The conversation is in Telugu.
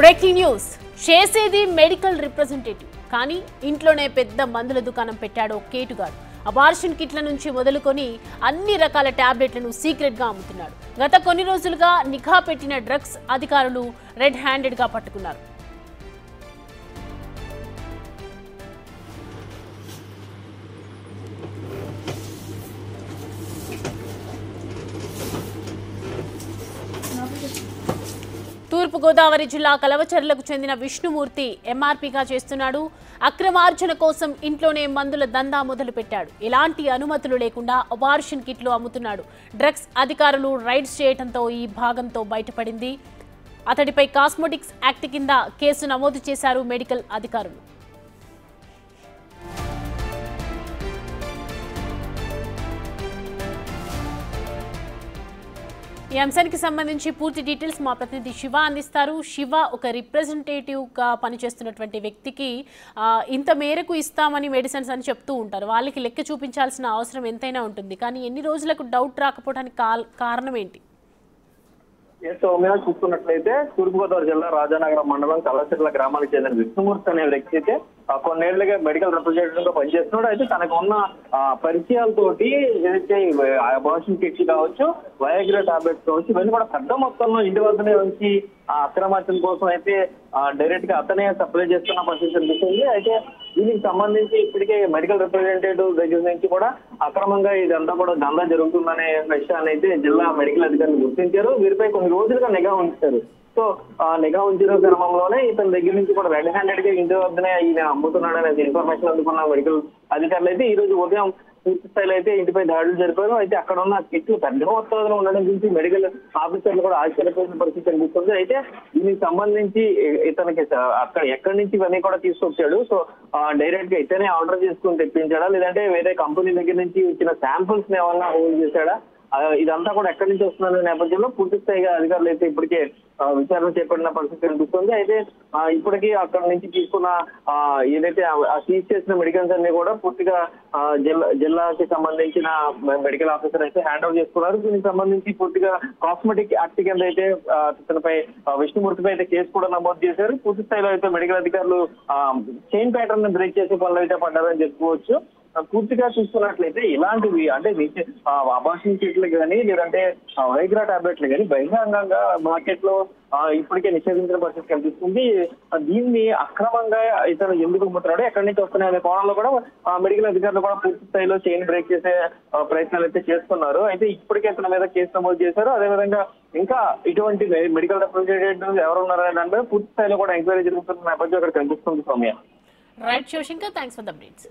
బ్రేకింగ్ న్యూస్ చేసేది మెడికల్ రిప్రజెంటేటివ్ కానీ ఇంట్లోనే పెద్ద మందుల దుకాణం పెట్టాడో కేటుగాడు అబార్షన్ కిట్ల నుంచి మొదలుకొని అన్ని రకాల టాబ్లెట్లను సీక్రెట్ గా అమ్ముతున్నాడు గత కొన్ని రోజులుగా నిఘా పెట్టిన డ్రగ్స్ అధికారులు రెడ్ హ్యాండెడ్ గా పట్టుకున్నారు తూర్పు గోదావరి జిల్లా కలవచర్లకు చెందిన విష్ణుమూర్తి ఎంఆర్పీగా చేస్తున్నాడు అక్రమార్జన కోసం ఇంట్లోనే మందుల దందా మొదలుపెట్టాడు ఎలాంటి అనుమతులు లేకుండా అబార్షన్ కిట్లు అమ్ముతున్నాడు డ్రగ్స్ అధికారులు రైడ్స్ చేయడంతో ఈ భాగంతో బయటపడింది అతడిపై కాస్మోటిక్స్ యాక్ట్ కింద కేసు నమోదు చేశారు మెడికల్ అధికారులు ఈ అంశానికి సంబంధించి పూర్తి డీటెయిల్స్ మా ప్రతినిధి శివ అందిస్తారు శివ ఒక రిప్రజెంటేటివ్గా పనిచేస్తున్నటువంటి వ్యక్తికి ఇంత మేరకు ఇస్తామని మెడిసిన్స్ అని చెప్తూ ఉంటారు వాళ్ళకి లెక్క చూపించాల్సిన అవసరం ఎంతైనా ఉంటుంది కానీ ఎన్ని రోజులకు డౌట్ రాకపోవడానికి కారణం ఏంటి సౌమ్య చూసుకున్నట్లయితే తూర్పుగోదావరి జిల్లా రాజానగరం మండలం కలవచర్ల గ్రామానికి చెందిన విష్ణుమూర్తి అనే వ్యక్తి అయితే కొన్నేళ్లుగా మెడికల్ రిప్రజెంటేటివ్ గా పనిచేస్తున్నాడు అయితే తనకు ఉన్న పరిచయాలతోటి ఏదైతే అబార్షన్ కిట్స్ కావచ్చు వయాగ్రా టాబ్లెట్స్ కావచ్చు ఇవన్నీ కూడా పెద్ద మొత్తంలో ఇంటి వద్దనే ఉంచి అక్రమార్జన కోసం అయితే డైరెక్ట్ గా అతనే సప్లై చేస్తున్న పరిస్థితి కనిపిస్తుంది అయితే దీనికి సంబంధించి ఇప్పటికే మెడికల్ రిప్రజెంటేటివ్ దగ్గర నుంచి కూడా అక్రమంగా ఇదంతా కూడా దందా జరుగుతుందనే విషయాన్ని అయితే జిల్లా మెడికల్ అధికారులు గుర్తించారు వీరిపై కొన్ని రోజులుగా నిఘా ఉంచారు సో నిఘా ఉంచిన క్రమంలోనే ఇతని దగ్గర నుంచి కూడా రెడ్ హ్యాండెడ్ గా ఇంటి వద్దనే ఈయన అమ్ముతున్నాడు అనేది ఇన్ఫర్మేషన్ అందుకున్న మెడికల్ అధికారులు అయితే ఈ రోజు ఉదయం పూర్తి స్థాయిలో అయితే ఇంటిపై దాడులు జరిపారు అయితే అక్కడ ఉన్న కిట్లు పెద్ద మొత్తంలో ఉండడం గురించి మెడికల్ ఆఫీసర్లు కూడా ఆశ్చర్యపోయిన పరిస్థితి కనిపిస్తుంది అయితే దీనికి సంబంధించి ఇతనికి అక్కడ ఎక్కడి నుంచి ఇవన్నీ కూడా తీసుకొచ్చాడు సో డైరెక్ట్ గా ఇతనే ఆర్డర్ చేసుకుని తెప్పించాడా లేదంటే వేరే కంపెనీ దగ్గర నుంచి ఇచ్చిన శాంపుల్స్ ని ఏమన్నా హోల్డ్ చేశాడా ఇదంతా కూడా ఎక్కడి నుంచి వస్తున్న నేపథ్యంలో పూర్తి స్థాయిగా అధికారులు అయితే ఇప్పటికే విచారణ చేపట్టిన పరిస్థితి కనిపిస్తుంది అయితే ఇప్పటికీ అక్కడ నుంచి తీసుకున్న ఏదైతే సీజ్ చేసిన మెడికల్స్ అన్ని కూడా పూర్తిగా జిల్లాకి సంబంధించిన మెడికల్ ఆఫీసర్ అయితే హ్యాండ్ ఓవర్ చేసుకున్నారు దీనికి సంబంధించి పూర్తిగా కాస్మెటిక్ యాక్ట్ కింద అయితే ఇతనిపై విష్ణుమూర్తిపై అయితే కేసు కూడా నమోదు చేశారు పూర్తి స్థాయిలో అయితే మెడికల్ అధికారులు చైన్ ప్యాటర్న్ ని బ్రేక్ చేసే పనులు అయితే పడ్డారని చెప్పుకోవచ్చు పూర్తిగా చూసుకున్నట్లయితే ఇలాంటివి అంటే అబార్షన్ కిట్లు కానీ లేదంటే వైగ్రా టాబ్లెట్లు కానీ బహిరంగంగా మార్కెట్ లో ఇప్పటికే నిషేధించిన పరిస్థితి కనిపిస్తుంది దీన్ని అక్రమంగా ఇతను ఎందుకు అమ్ముతున్నాడు ఎక్కడి నుంచి వస్తున్నాయనే కోణంలో కూడా మెడికల్ అధికారులు కూడా పూర్తి స్థాయిలో చైన్ బ్రేక్ చేసే ప్రయత్నాలు అయితే చేస్తున్నారు అయితే ఇప్పటికే ఇతని మీద కేసు నమోదు చేశారు అదేవిధంగా ఇంకా ఇటువంటి మెడికల్ రిప్రజెంటేటివ్ ఎవరు ఉన్నారనే దాని మీద పూర్తి స్థాయిలో కూడా ఎంక్వైరీ జరుగుతున్న నేపథ్యం అక్కడ కనిపిస్తుంది Soumya right Shivashankar thanks for the updates